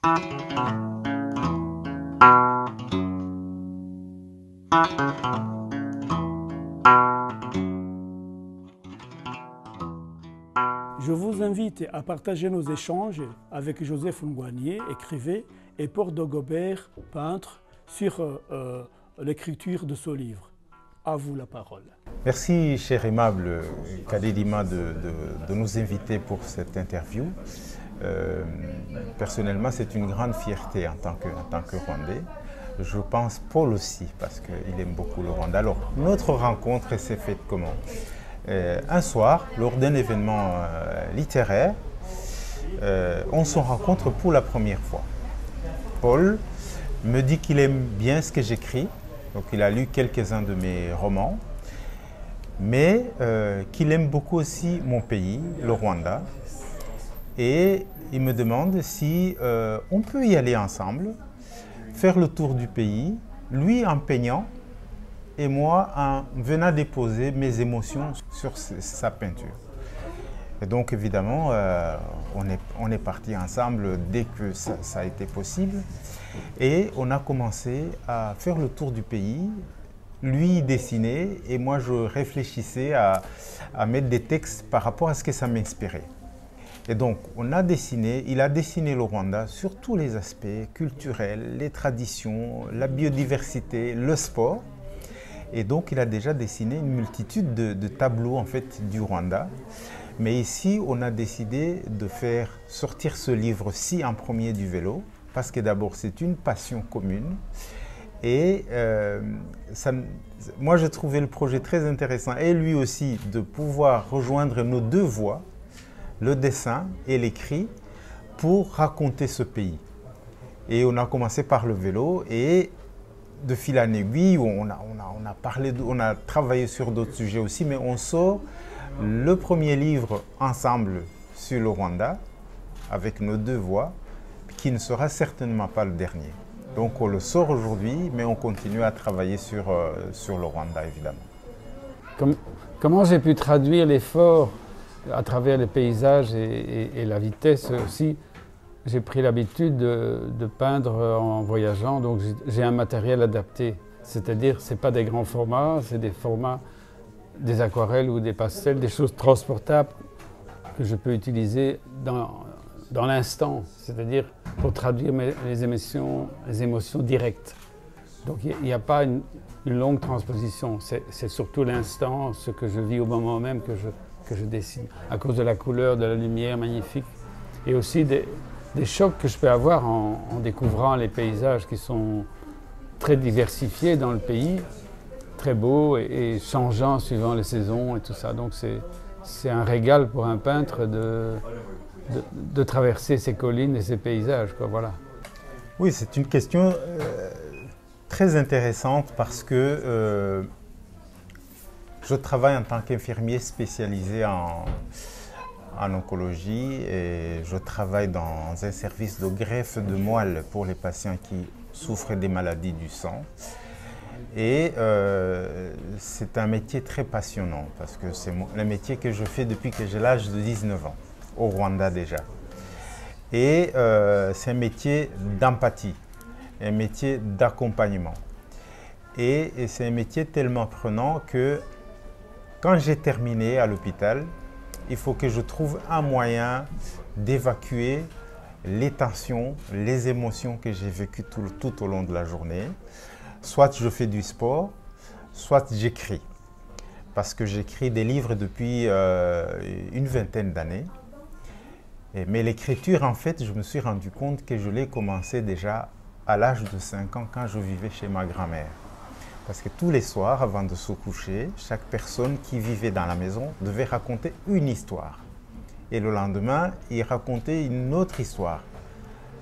Je vous invite à partager nos échanges avec Joseph Ngouanié, écrivain, et Paul Dagobert, peintre, sur l'écriture de ce livre. À vous la parole. Merci, cher aimable Kadedima, de nous inviter pour cette interview. Personnellement, c'est une grande fierté en tant que Rwandais. Je pense Paul aussi, parce qu'il aime beaucoup le Rwanda. Alors, notre rencontre s'est faite comment? Un soir, lors d'un événement littéraire, on se rencontre pour la première fois. Paul me dit qu'il aime bien ce que j'écris, donc il a lu quelques-uns de mes romans, mais qu'il aime beaucoup aussi mon pays, le Rwanda, et il me demande si on peut y aller ensemble, faire le tour du pays, lui en peignant, et moi en venant déposer mes émotions sur sa peinture. Et donc évidemment, on est partis ensemble dès que ça a été possible. Et on a commencé à faire le tour du pays. Lui dessinait et moi je réfléchissais à mettre des textes par rapport à ce que ça m'inspirait. Et donc on a dessiné, il a dessiné le Rwanda sur tous les aspects culturels, les traditions, la biodiversité, le sport. Et donc, il a déjà dessiné une multitude de tableaux en fait, du Rwanda. Mais ici, on a décidé de faire sortir ce livre-ci en premier du vélo, parce que d'abord, c'est une passion commune. Et moi, je trouvais le projet très intéressant, et lui aussi, de pouvoir rejoindre nos deux voies, le dessin et l'écrit, pour raconter ce pays. Et on a commencé par le vélo, et de fil en aiguille, on a travaillé sur d'autres sujets aussi, mais on sort le premier livre ensemble sur le Rwanda, avec nos deux voix, qui ne sera certainement pas le dernier. Donc on le sort aujourd'hui, mais on continue à travailler sur le Rwanda, évidemment. Comment j'ai pu traduire l'effort à travers les paysages et la vitesse aussi? J'ai pris l'habitude de peindre en voyageant, donc j'ai un matériel adapté. C'est-à-dire, ce n'est pas des grands formats, c'est des formats, des aquarelles ou des pastels, des choses transportables que je peux utiliser dans l'instant, c'est-à-dire pour traduire les émotions directes. Donc il n'y a pas une longue transposition, c'est surtout l'instant, ce que je vis au moment même que je dessine, à cause de la couleur, de la lumière magnifique, et aussi des chocs que je peux avoir en découvrant les paysages qui sont très diversifiés dans le pays, très beaux et changeants suivant les saisons et tout ça. Donc c'est un régal pour un peintre de traverser ces collines et ces paysages, quoi, voilà. Oui, c'est une question très intéressante parce que je travaille en tant qu'infirmier spécialisé en oncologie et je travaille dans un service de greffe de moelle pour les patients qui souffrent des maladies du sang. Et c'est un métier très passionnant parce que c'est le métier que je fais depuis que j'ai l'âge de 19 ans, au Rwanda déjà. Et c'est un métier d'empathie, un métier d'accompagnement. Et c'est un métier tellement prenant que quand j'ai terminé à l'hôpital, il faut que je trouve un moyen d'évacuer les tensions, les émotions que j'ai vécues tout au long de la journée. Soit je fais du sport, soit j'écris. Parce que j'écris des livres depuis une vingtaine d'années. Mais l'écriture, en fait, je me suis rendu compte que je l'ai commencé déjà à l'âge de 5 ans quand je vivais chez ma grand-mère. Parce que tous les soirs, avant de se coucher, chaque personne qui vivait dans la maison devait raconter une histoire. Et le lendemain, il racontait une autre histoire.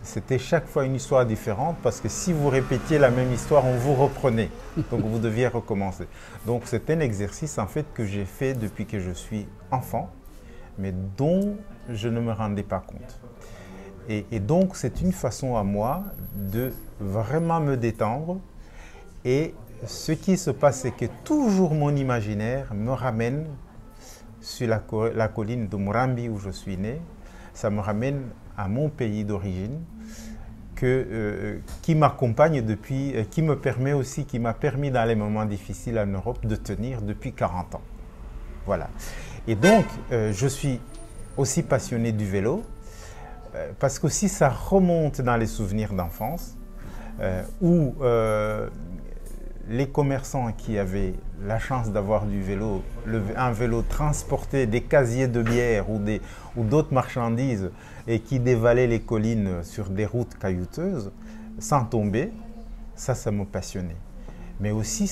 C'était chaque fois une histoire différente parce que si vous répétiez la même histoire, on vous reprenait. Donc vous deviez recommencer. Donc c'est un exercice en fait que j'ai fait depuis que je suis enfant, mais dont je ne me rendais pas compte. Et donc c'est une façon à moi de vraiment me détendre. Et ce qui se passe, c'est que toujours mon imaginaire me ramène sur la colline de Murambi où je suis né. Ça me ramène à mon pays d'origine, qui m'accompagne depuis, qui m'a permis dans les moments difficiles en Europe de tenir depuis 40 ans. Voilà. Et donc, je suis aussi passionné du vélo, parce que si ça remonte dans les souvenirs d'enfance, où les commerçants qui avaient la chance d'avoir du vélo, un vélo transportait des casiers de bière ou d'autres marchandises et qui dévalaient les collines sur des routes caillouteuses sans tomber, ça me passionnait. Mais aussi,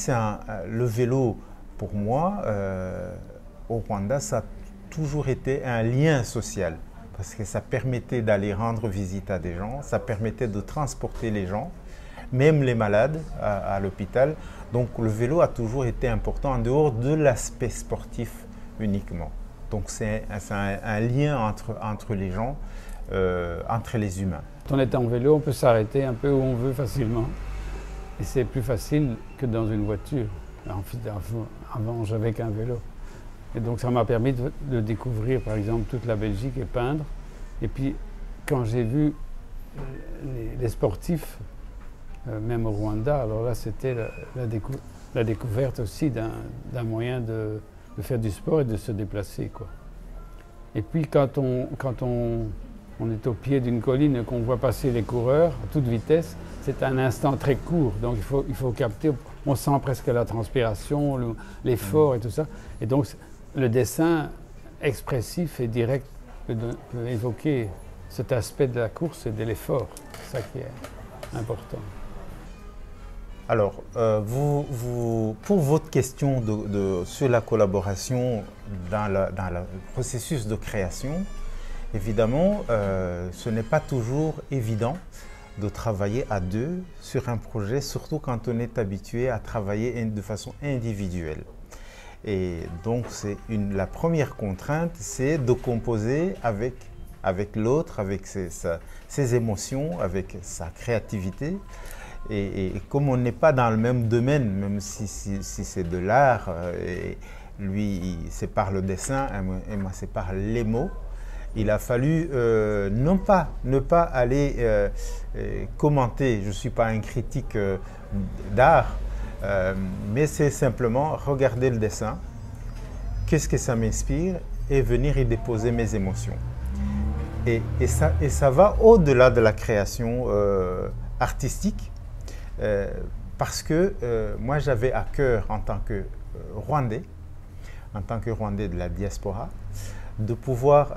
le vélo, pour moi, au Rwanda, ça a toujours été un lien social parce que ça permettait d'aller rendre visite à des gens, ça permettait de transporter les gens, même les malades à l'hôpital. Donc le vélo a toujours été important en dehors de l'aspect sportif uniquement. Donc c'est un lien entre les gens, entre les humains. Quand on est en vélo, on peut s'arrêter un peu où on veut facilement. Et c'est plus facile que dans une voiture. Avant, j'avais qu'un vélo. Et donc ça m'a permis de découvrir par exemple toute la Belgique et peindre. Et puis quand j'ai vu les sportifs, même au Rwanda, alors là c'était la découverte aussi d'un moyen de faire du sport et de se déplacer, quoi. Et puis quand on est au pied d'une colline et qu'on voit passer les coureurs à toute vitesse, c'est un instant très court, donc il faut capter, on sent presque la transpiration, l'effort et tout ça. Et donc le dessin expressif et direct peut évoquer cet aspect de la course et de l'effort. C'est ça qui est important. Alors, pour votre question sur la collaboration dans le processus de création, évidemment, ce n'est pas toujours évident de travailler à deux sur un projet, surtout quand on est habitué à travailler de façon individuelle. Et donc, la première contrainte, c'est de composer avec l'autre, avec ses émotions, avec sa créativité. Et comme on n'est pas dans le même domaine, même si c'est de l'art, lui, c'est par le dessin et moi, c'est par les mots, il a fallu ne pas aller commenter. Je ne suis pas un critique d'art, mais c'est simplement regarder le dessin, qu'est-ce que ça m'inspire, et venir y déposer mes émotions. Et ça va au-delà de la création artistique, parce que moi j'avais à cœur en tant que Rwandais de la diaspora, de pouvoir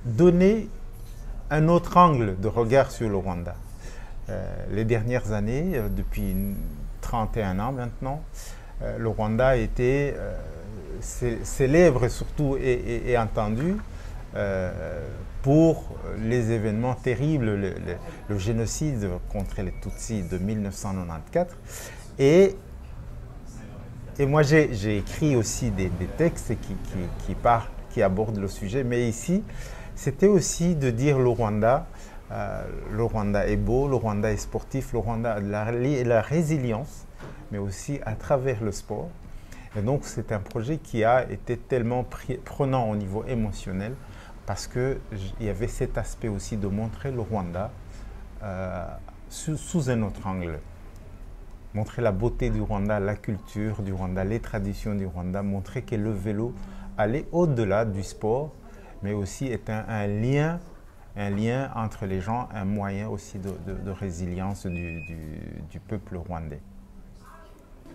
donner un autre angle de regard sur le Rwanda. Les dernières années, depuis 31 ans maintenant, le Rwanda a été célèbre surtout et entendu pour les événements terribles, le génocide contre les Tutsis de 1994. Et moi, j'ai écrit aussi des textes qui abordent le sujet, mais ici, c'était aussi de dire le Rwanda est beau, le Rwanda est sportif, le Rwanda a la résilience, mais aussi à travers le sport. Et donc, c'est un projet qui a été tellement prenant au niveau émotionnel, parce qu'il y avait cet aspect aussi de montrer le Rwanda sous un autre angle. Montrer la beauté du Rwanda, la culture du Rwanda, les traditions du Rwanda, montrer que le vélo allait au-delà du sport, mais aussi est un lien entre les gens, un moyen aussi de résilience du peuple rwandais.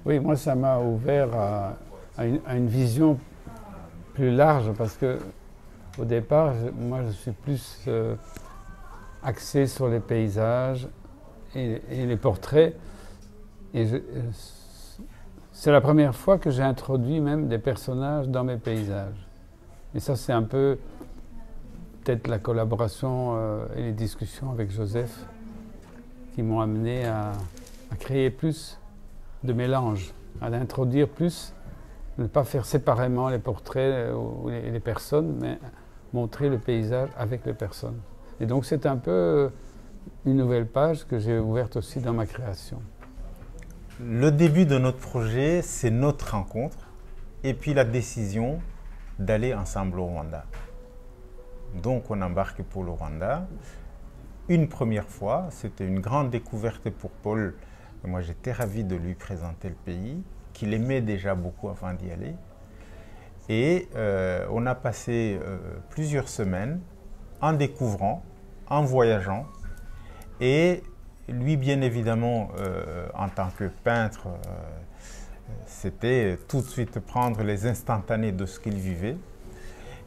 Oui, moi ça m'a ouvert à une vision plus large, parce que au départ, moi je suis plus axé sur les paysages et les portraits. Et c'est la première fois que j'ai introduit même des personnages dans mes paysages. Et ça, c'est un peu peut-être la collaboration et les discussions avec Joseph qui m'ont amené à créer plus de mélange, à introduire plus, ne pas faire séparément les portraits ou les personnes, mais montrer le paysage avec les personnes. Et donc c'est un peu une nouvelle page que j'ai ouverte aussi dans ma création. Le début de notre projet, c'est notre rencontre et puis la décision d'aller ensemble au Rwanda. Donc on embarque pour le Rwanda une première fois. C'était une grande découverte pour Paul. Moi, j'étais ravi de lui présenter le pays, qu'il aimait déjà beaucoup avant d'y aller. Et on a passé plusieurs semaines en découvrant, en voyageant. Et lui, bien évidemment, en tant que peintre, c'était tout de suite prendre les instantanés de ce qu'il vivait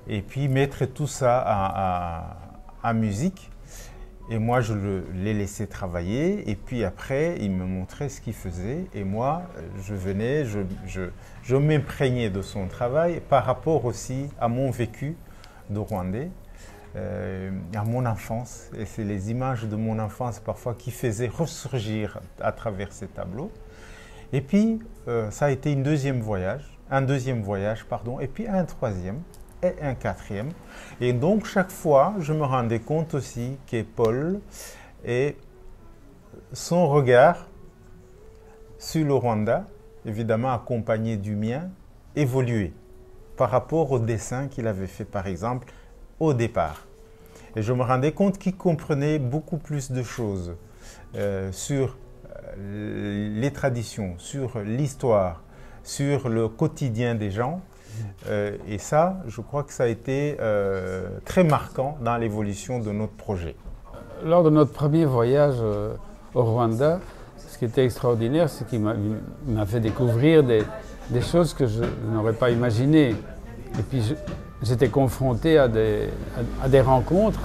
et puis mettre tout ça en musique. Et moi, je l'ai laissé travailler et puis après, il me montrait ce qu'il faisait et moi, je venais, je m'imprégnais de son travail par rapport aussi à mon vécu de Rwandais, à mon enfance. Et c'est les images de mon enfance parfois qui faisaient ressurgir à travers ces tableaux. Et puis, ça a été un deuxième voyage, et puis un troisième et un quatrième. Et donc, chaque fois, je me rendais compte aussi que Paul et son regard sur le Rwanda, évidemment accompagné du mien, évoluait par rapport au dessin qu'il avait fait, par exemple, au départ. Et je me rendais compte qu'il comprenait beaucoup plus de choses sur les traditions, sur l'histoire, sur le quotidien des gens. Et ça, je crois que ça a été très marquant dans l'évolution de notre projet. Lors de notre premier voyage au Rwanda, ce qui était extraordinaire, c'est qu'il m'a fait découvrir des choses que je n'aurais pas imaginées. Et puis j'étais confronté à des rencontres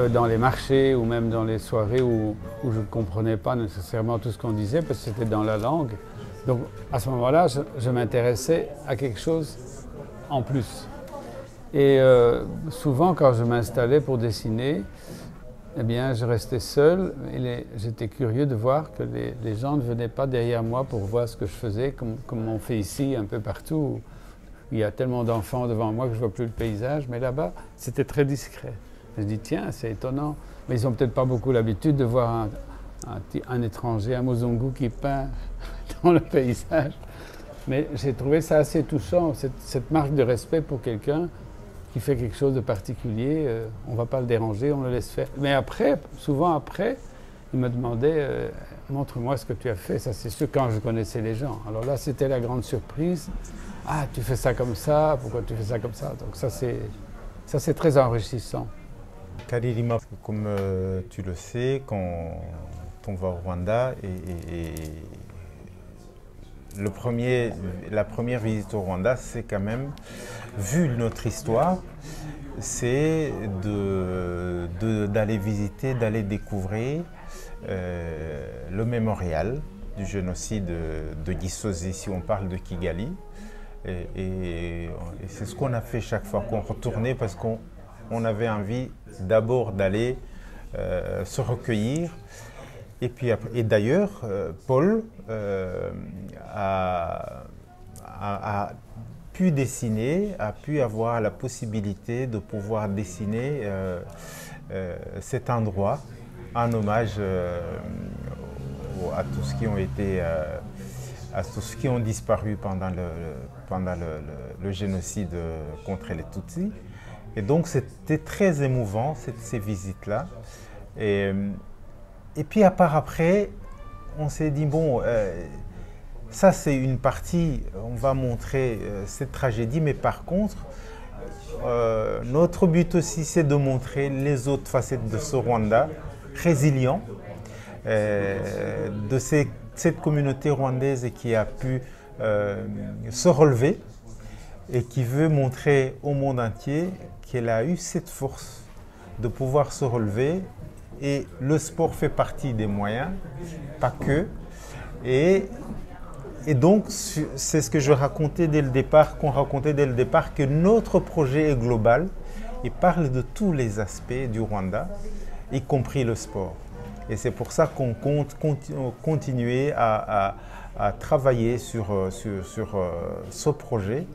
dans les marchés ou même dans les soirées où je ne comprenais pas nécessairement tout ce qu'on disait parce que c'était dans la langue. Donc à ce moment-là, je m'intéressais à quelque chose en plus. Et souvent, quand je m'installais pour dessiner, eh bien, je restais seul et j'étais curieux de voir que les gens ne venaient pas derrière moi pour voir ce que je faisais, comme on fait ici un peu partout. Il y a tellement d'enfants devant moi que je ne vois plus le paysage, mais là-bas, c'était très discret. Je dis, tiens, c'est étonnant. Mais ils n'ont peut-être pas beaucoup l'habitude de voir un étranger, un Mozungu qui peint dans le paysage. Mais j'ai trouvé ça assez touchant, cette marque de respect pour quelqu'un qui fait quelque chose de particulier. On ne va pas le déranger, on le laisse faire. Mais après, souvent après, il me demandait, montre-moi ce que tu as fait. Ça, c'est sûr, quand je connaissais les gens. Alors là, c'était la grande surprise. Ah, tu fais ça comme ça, pourquoi tu fais ça comme ça? Donc ça, c'est très enrichissant. Karirima, comme tu le sais, quand on va au Rwanda, la première visite au Rwanda, c'est quand même, vu notre histoire, c'est d'aller visiter, d'aller découvrir le mémorial du génocide de Gisozi, si on parle de Kigali. Et c'est ce qu'on a fait chaque fois qu'on retournait parce qu'on avait envie d'abord d'aller se recueillir. Et d'ailleurs, Paul a pu dessiner, a pu avoir la possibilité de pouvoir dessiner cet endroit en hommage à tous qui ont été, à tous ceux qui ont disparu pendant le génocide contre les Tutsis. Et donc c'était très émouvant, ces visites-là. Et puis à part après, on s'est dit, bon, ça c'est une partie, on va montrer cette tragédie, mais par contre, notre but aussi c'est de montrer les autres facettes de ce Rwanda résilient, de cette communauté rwandaise qui a pu se relever et qui veut montrer au monde entier qu'elle a eu cette force de pouvoir se relever. Et le sport fait partie des moyens, pas que. Et donc, c'est ce que je racontais dès le départ, qu'on racontait dès le départ, que notre projet est global et parle de tous les aspects du Rwanda, y compris le sport. Et c'est pour ça qu'on compte continuer à travailler sur ce projet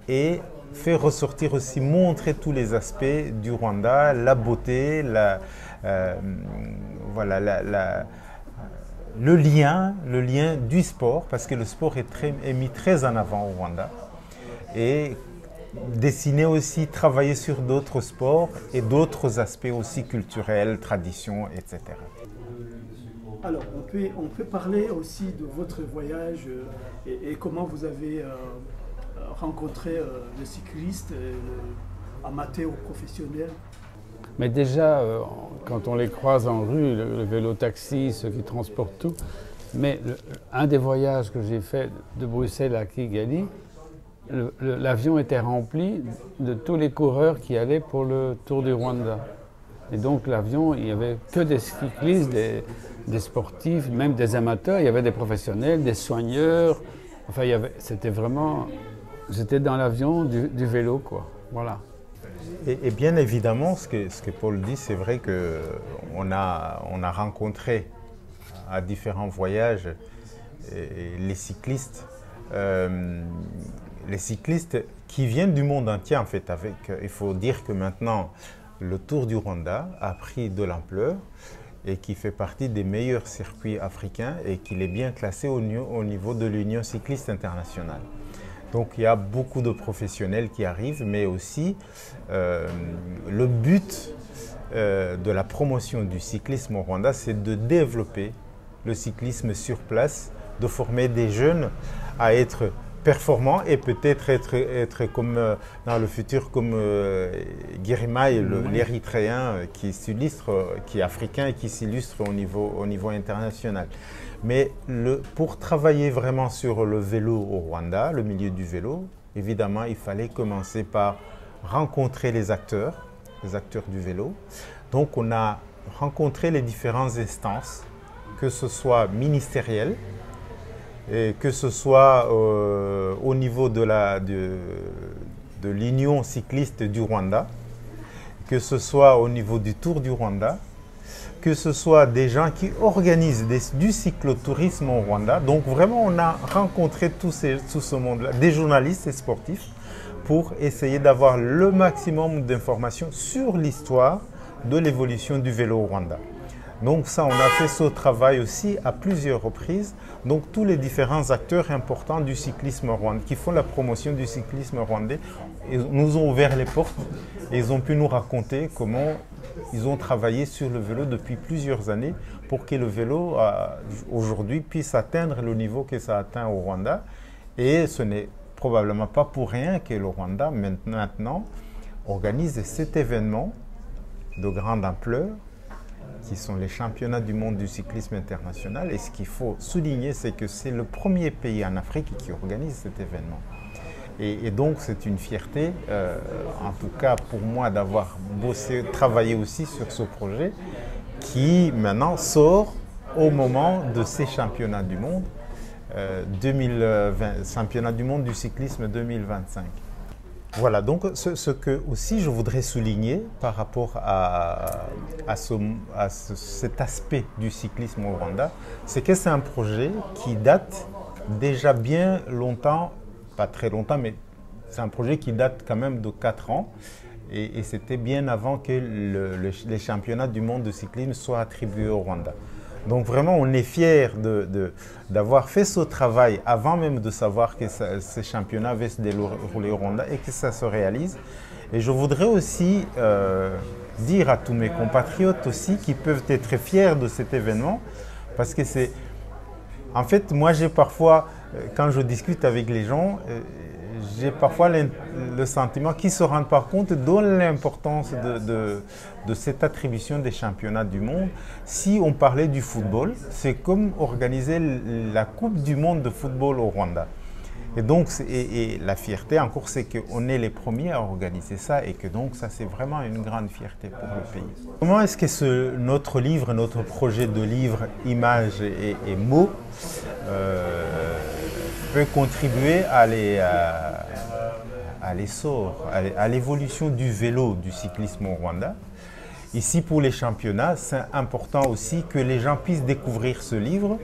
et faire ressortir aussi, montrer tous les aspects du Rwanda, la beauté, voilà, le lien du sport, parce que le sport est mis très en avant au Rwanda. Et dessiner aussi, travailler sur d'autres sports et d'autres aspects aussi culturels, traditions, etc. Alors, on peut parler aussi de votre voyage et comment vous avez rencontré les cyclistes, amateurs ou professionnels. Mais déjà, quand on les croise en rue, le vélo-taxi, ceux qui transportent tout, mais un des voyages que j'ai fait de Bruxelles à Kigali, l'avion était rempli de tous les coureurs qui allaient pour le Tour du Rwanda. Et donc l'avion, il n'y avait que des cyclistes, des sportifs, même des amateurs, il y avait des professionnels, des soigneurs. Enfin, c'était vraiment... J'étais dans l'avion du vélo, quoi. Voilà. Et bien évidemment, ce que Paul dit, c'est vrai qu'on a rencontré à différents voyages les cyclistes qui viennent du monde entier en fait. Il faut dire que maintenant, le Tour du Rwanda a pris de l'ampleur et qui fait partie des meilleurs circuits africains et qu'il est bien classé au niveau de l'Union cycliste internationale. Donc il y a beaucoup de professionnels qui arrivent, mais aussi le but de la promotion du cyclisme au Rwanda, c'est de développer le cyclisme sur place, de former des jeunes à être performants et peut-être être comme dans le futur comme Guirimaï, l'Érythréen qui est africain et qui s'illustre au niveau international. Mais pour travailler vraiment sur le vélo au Rwanda, le milieu du vélo, évidemment, il fallait commencer par rencontrer les acteurs du vélo. Donc on a rencontré les différentes instances, que ce soit ministériel, et que ce soit au niveau de l'Union cycliste du Rwanda, que ce soit au niveau du Tour du Rwanda, que ce soit des gens qui organisent du cyclotourisme au Rwanda. Donc vraiment, on a rencontré tout ce monde-là, des journalistes et sportifs, pour essayer d'avoir le maximum d'informations sur l'histoire de l'évolution du vélo au Rwanda. Donc ça, on a fait ce travail aussi à plusieurs reprises. Donc tous les différents acteurs importants du cyclisme rwandais, qui font la promotion du cyclisme rwandais, nous ont ouvert les portes et ils ont pu nous raconter comment ils ont travaillé sur le vélo depuis plusieurs années pour que le vélo aujourd'hui puisse atteindre le niveau que ça atteint au Rwanda. Et ce n'est probablement pas pour rien que le Rwanda maintenant organise cet événement de grande ampleur qui sont les championnats du monde du cyclisme international. Et ce qu'il faut souligner, c'est que c'est le premier pays en Afrique qui organise cet événement. Et donc c'est une fierté, en tout cas pour moi, d'avoir travaillé aussi sur ce projet qui maintenant sort au moment de ces championnats du monde, championnat du monde du cyclisme 2025. Voilà, donc ce que aussi je voudrais souligner par rapport à cet aspect du cyclisme au Rwanda, c'est que c'est un projet qui date déjà bien longtemps, pas très longtemps, mais c'est un projet qui date quand même de 4 ans. Et c'était bien avant que les championnats du monde de cyclisme soient attribués au Rwanda. Donc vraiment, on est fiers d'avoir fait ce travail avant même de savoir que ces championnats avaient se dérouler au Rwanda et que ça se réalise. Et je voudrais aussi dire à tous mes compatriotes aussi qui peuvent être fiers de cet événement, parce que c'est... En fait, moi j'ai parfois, quand je discute avec les gens, j'ai parfois le sentiment qu'ils ne se rendent pas compte de l'importance de cette attribution des championnats du monde. Si on parlait du football, c'est comme organiser la Coupe du monde de football au Rwanda. Et donc, la fierté encore, c'est qu'on est les premiers à organiser ça et que donc ça, c'est vraiment une grande fierté pour le pays. Comment est-ce que notre livre, notre projet de livre, images et mots, peut contribuer à l'essor, à l'évolution du vélo, du cyclisme au Rwanda? Ici, pour les championnats, c'est important aussi que les gens puissent découvrir ce livre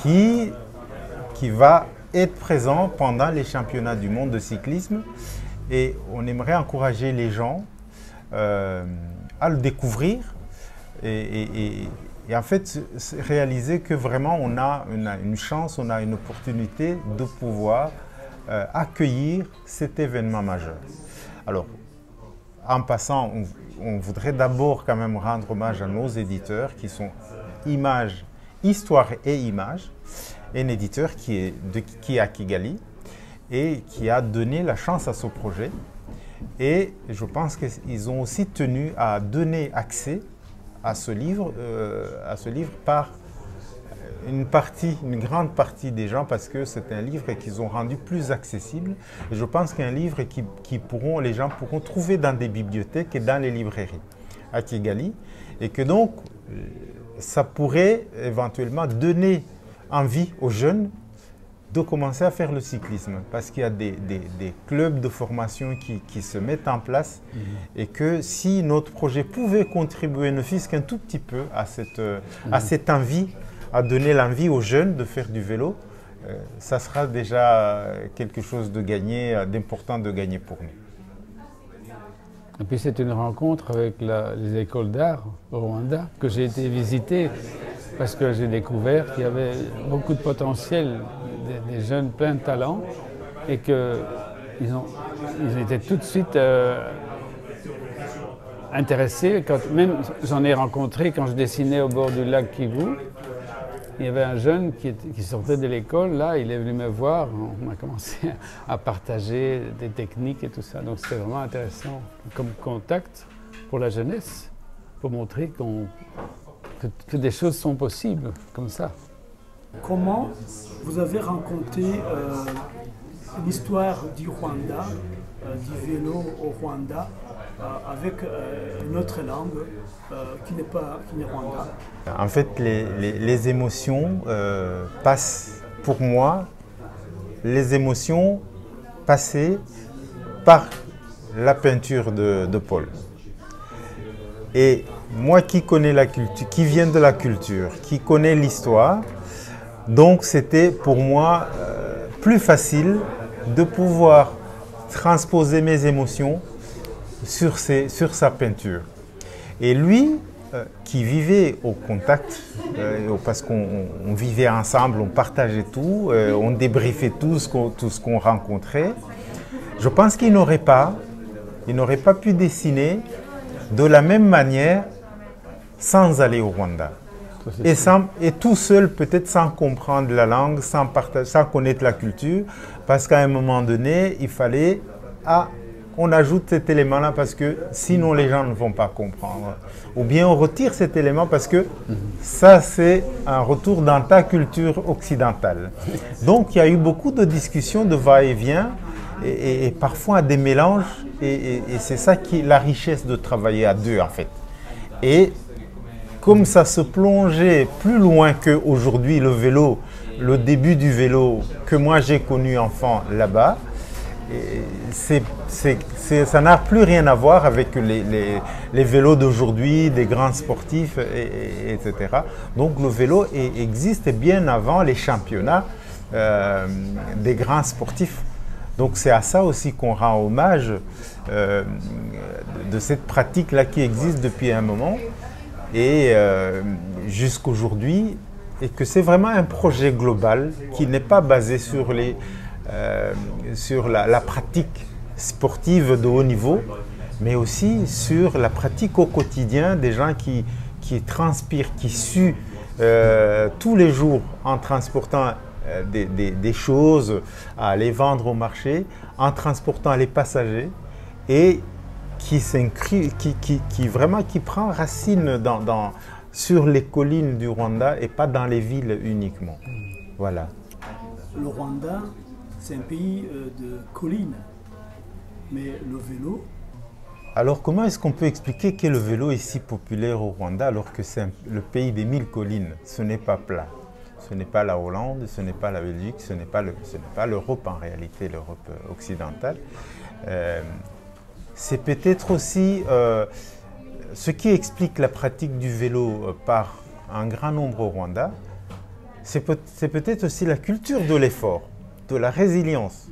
qui va être présent pendant les championnats du monde de cyclisme. Et on aimerait encourager les gens à le découvrir et en fait réaliser que vraiment on a une chance, on a une opportunité de pouvoir accueillir cet événement majeur. Alors, en passant, on voudrait d'abord quand même rendre hommage à nos éditeurs qui sont Images, Histoire et Images, un éditeur qui est à Kigali et qui a donné la chance à ce projet. Et je pense qu'ils ont aussi tenu à donner accès à ce livre par une grande partie des gens, parce que c'est un livre qu'ils ont rendu plus accessible. Et je pense qu'un livre les gens pourront trouver dans des bibliothèques et dans les librairies à Kigali, et que donc ça pourrait éventuellement donner envie aux jeunes de commencer à faire le cyclisme, parce qu'il y a des clubs de formation qui se mettent en place, et que si notre projet pouvait contribuer, ne fût-ce qu'un tout petit peu, à cette envie, à donner l'envie aux jeunes de faire du vélo, ça sera déjà quelque chose de gagné, d'important de gagner pour nous. Et puis c'est une rencontre avec les écoles d'art au Rwanda que j'ai été visiter, parce que j'ai découvert qu'il y avait beaucoup de potentiel, des jeunes pleins de talent, et qu'ils étaient tout de suite intéressés. Même j'en ai rencontré quand je dessinais au bord du lac Kivu. Il y avait un jeune qui sortait de l'école, là, il est venu me voir, on a commencé à partager des techniques et tout ça. Donc c'était vraiment intéressant comme contact pour la jeunesse, pour montrer que des choses sont possibles comme ça. Comment vous avez rencontré l'histoire du Rwanda, du vélo au Rwanda, avec une autre langue qui n'est Rwanda? En fait, les émotions passent, pour moi, les émotions passaient par la peinture de Paul. Et moi qui connais la culture, qui viens de la culture, qui connais l'histoire, donc c'était pour moi plus facile de pouvoir transposer mes émotions sur sa peinture. Et lui, qui vivait au contact, parce qu'on vivait ensemble, on partageait tout, on débriefait tout ce qu'on rencontrait, je pense qu'il n'aurait pas pu dessiner de la même manière sans aller au Rwanda. Et tout seul, peut-être sans comprendre la langue, sans connaître la culture, parce qu'à un moment donné, il fallait... on ajoute cet élément-là parce que sinon les gens ne vont pas comprendre. Ou bien on retire cet élément parce que ça, c'est un retour dans ta culture occidentale. Donc il y a eu beaucoup de discussions, de va-et-vient, et parfois des mélanges, et c'est ça qui est la richesse de travailler à deux en fait. Et comme ça se plongeait plus loin qu'aujourd'hui le vélo, le début du vélo que moi j'ai connu enfant là-bas, ça n'a plus rien à voir avec les vélos d'aujourd'hui, des grands sportifs, etc. Donc le vélo existe bien avant les championnats des grands sportifs. Donc c'est à ça aussi qu'on rend hommage de cette pratique-là qui existe depuis un moment et jusqu'aujourd'hui, et que c'est vraiment un projet global qui n'est pas basé sur la pratique sportive de haut niveau, mais aussi sur la pratique au quotidien des gens qui transpirent, qui suent tous les jours en transportant des choses à les vendre au marché, en transportant les passagers, et qui prend racine sur les collines du Rwanda et pas dans les villes uniquement. Voilà. Le Rwanda, c'est un pays de collines, mais le vélo... Alors comment est-ce qu'on peut expliquer que le vélo est si populaire au Rwanda alors que c'est le pays des 1000 collines? Ce n'est pas plat. Ce n'est pas la Hollande, ce n'est pas la Belgique, ce n'est pas l'Europe en réalité, l'Europe occidentale. C'est peut-être aussi ce qui explique la pratique du vélo par un grand nombre au Rwanda. C'est peut-être aussi la culture de l'effort, de la résilience.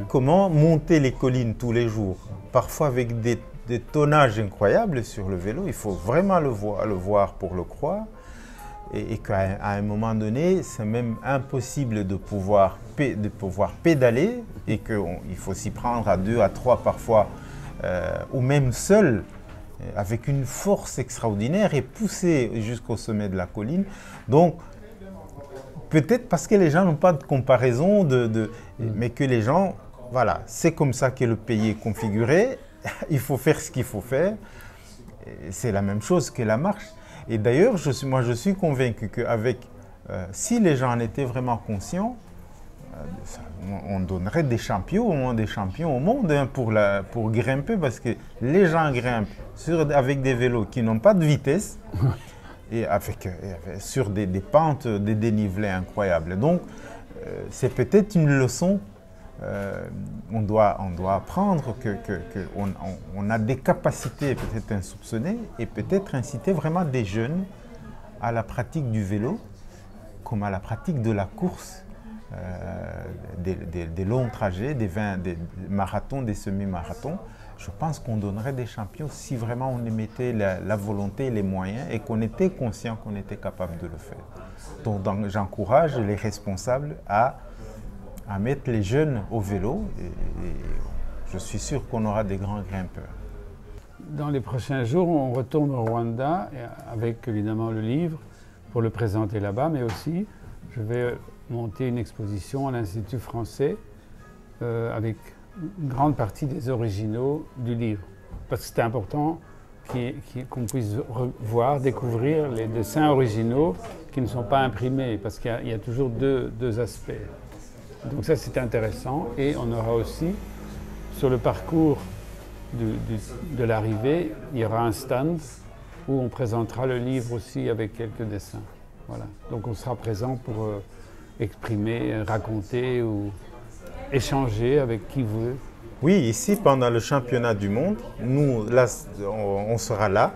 Comment monter les collines tous les jours, parfois avec des tonnages incroyables sur le vélo, il faut vraiment le voir pour le croire. et qu'à un moment donné, c'est même impossible de pouvoir pédaler et qu'il faut s'y prendre à 2, à 3 parfois, ou même seul, avec une force extraordinaire et pousser jusqu'au sommet de la colline. Donc, peut-être parce que les gens n'ont pas de comparaison, mais que les gens, voilà, c'est comme ça que le pays est configuré, il faut faire ce qu'il faut faire. C'est la même chose que la marche. Et d'ailleurs, moi je suis convaincu qu'avec, si les gens en étaient vraiment conscients, on donnerait des champions au monde hein, pour grimper, parce que les gens grimpent avec des vélos qui n'ont pas de vitesse et sur des pentes, des dénivelés incroyables. Donc, c'est peut-être une leçon. On doit apprendre qu'on a des capacités peut-être insoupçonnées et peut-être inciter vraiment des jeunes à la pratique du vélo comme à la pratique de la course, des longs trajets, des marathons, des semi-marathons. Je pense qu'on donnerait des champions si vraiment on y mettait la volonté et les moyens et qu'on était conscient qu'on était capable de le faire. Donc j'encourage les responsables à mettre les jeunes au vélo et je suis sûr qu'on aura des grands grimpeurs. Dans les prochains jours, on retourne au Rwanda avec évidemment le livre pour le présenter là-bas, mais aussi je vais monter une exposition à l'Institut français avec une grande partie des originaux du livre. Parce que c'est important qu'on puisse voir, découvrir les dessins originaux qui ne sont pas imprimés, parce qu'il y a toujours deux aspects. Donc ça c'est intéressant, et on aura aussi sur le parcours de l'arrivée, il y aura un stand où on présentera le livre aussi avec quelques dessins. Voilà. Donc on sera présent pour exprimer, raconter ou échanger avec qui veut. Oui, ici pendant le championnat du monde, nous là, on sera là.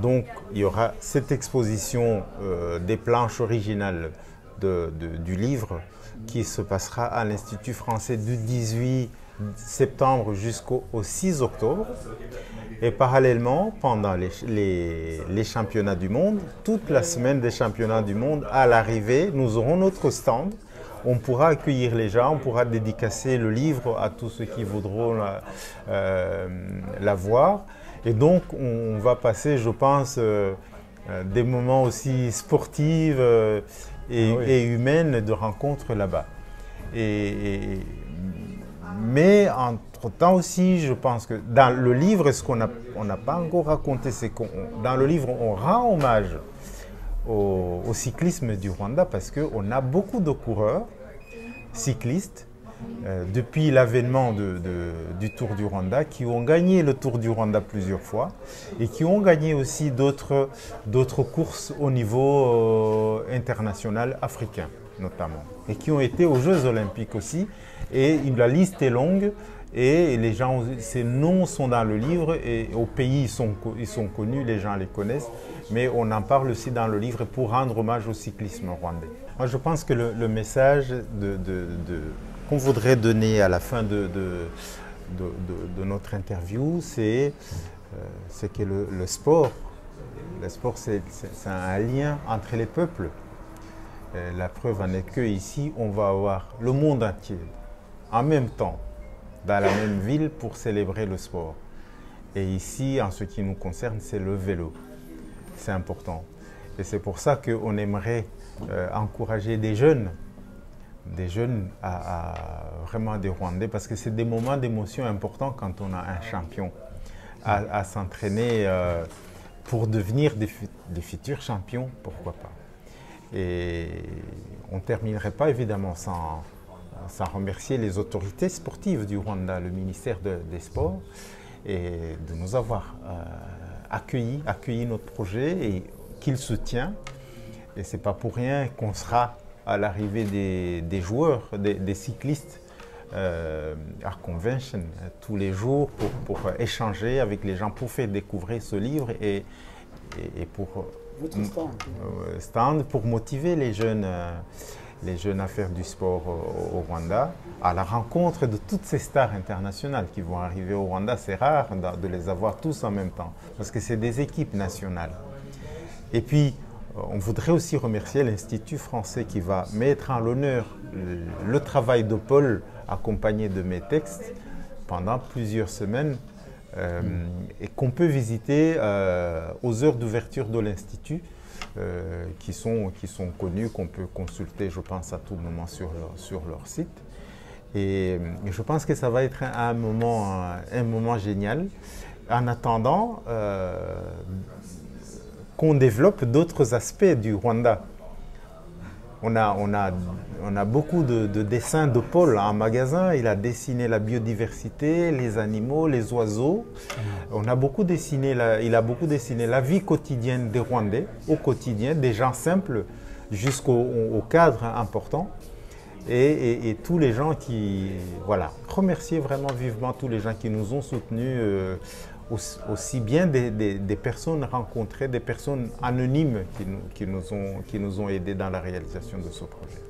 Donc il y aura cette exposition des planches originales du livre qui se passera à l'Institut français du 18 septembre jusqu'au 6 octobre. Et parallèlement, pendant les championnats du monde, toute la semaine des championnats du monde, à l'arrivée, nous aurons notre stand. On pourra accueillir les gens, on pourra dédicacer le livre à tous ceux qui voudront la voir. Et donc, on va passer, je pense, des moments aussi sportifs et humaines de rencontres là-bas. Mais entre-temps aussi, je pense que dans le livre, ce qu'on n'a pas encore raconté, c'est que dans le livre, on rend hommage au cyclisme du Rwanda parce qu'on a beaucoup de coureurs cyclistes depuis l'avènement du Tour du Rwanda qui ont gagné le Tour du Rwanda plusieurs fois et qui ont gagné aussi d'autres courses au niveau international africain notamment et qui ont été aux Jeux Olympiques aussi. Et la liste est longue et les gens, ces noms sont dans le livre et au pays ils sont connus, les gens les connaissent, mais on en parle aussi dans le livre pour rendre hommage au cyclisme rwandais. Moi je pense que le message qu'on voudrait donner à la fin de notre interview, c'est que le sport c'est un lien entre les peuples. La preuve en est qu'ici on va avoir le monde entier en même temps, dans la même ville pour célébrer le sport. Et ici, en ce qui nous concerne, c'est le vélo. C'est important. Et c'est pour ça qu'on aimerait encourager des jeunes vraiment des Rwandais, parce que c'est des moments d'émotion importants quand on a un champion, à s'entraîner pour devenir des futurs champions, pourquoi pas. Et on ne terminerait pas évidemment sans remercier les autorités sportives du Rwanda, le ministère des Sports, et de nous avoir accueilli notre projet et qu'il soutient. Et ce n'est pas pour rien qu'on sera à l'arrivée des joueurs, des cyclistes à Convention tous les jours pour échanger avec les gens, pour faire découvrir ce livre et pour votre stand pour motiver les jeunes à faire du sport au Rwanda, à la rencontre de toutes ces stars internationales qui vont arriver au Rwanda. C'est rare de les avoir tous en même temps, parce que c'est des équipes nationales. Et puis, On voudrait aussi remercier l'Institut français qui va mettre en l'honneur le travail de Paul accompagné de mes textes pendant plusieurs semaines et qu'on peut visiter aux heures d'ouverture de l'Institut qui sont connus, qu'on peut consulter, je pense, à tout moment sur leur site. Et je pense que ça va être un moment génial. En attendant qu'on développe d'autres aspects du Rwanda. On a beaucoup de dessins de Paul en magasin. Il a dessiné la biodiversité, les animaux, les oiseaux. Il a beaucoup dessiné la vie quotidienne des Rwandais, au quotidien, des gens simples jusqu'au cadre important. Et tous les gens qui... Voilà, remercier vraiment vivement tous les gens qui nous ont soutenus, aussi bien des personnes rencontrées, des personnes anonymes qui nous ont aidés dans la réalisation de ce projet.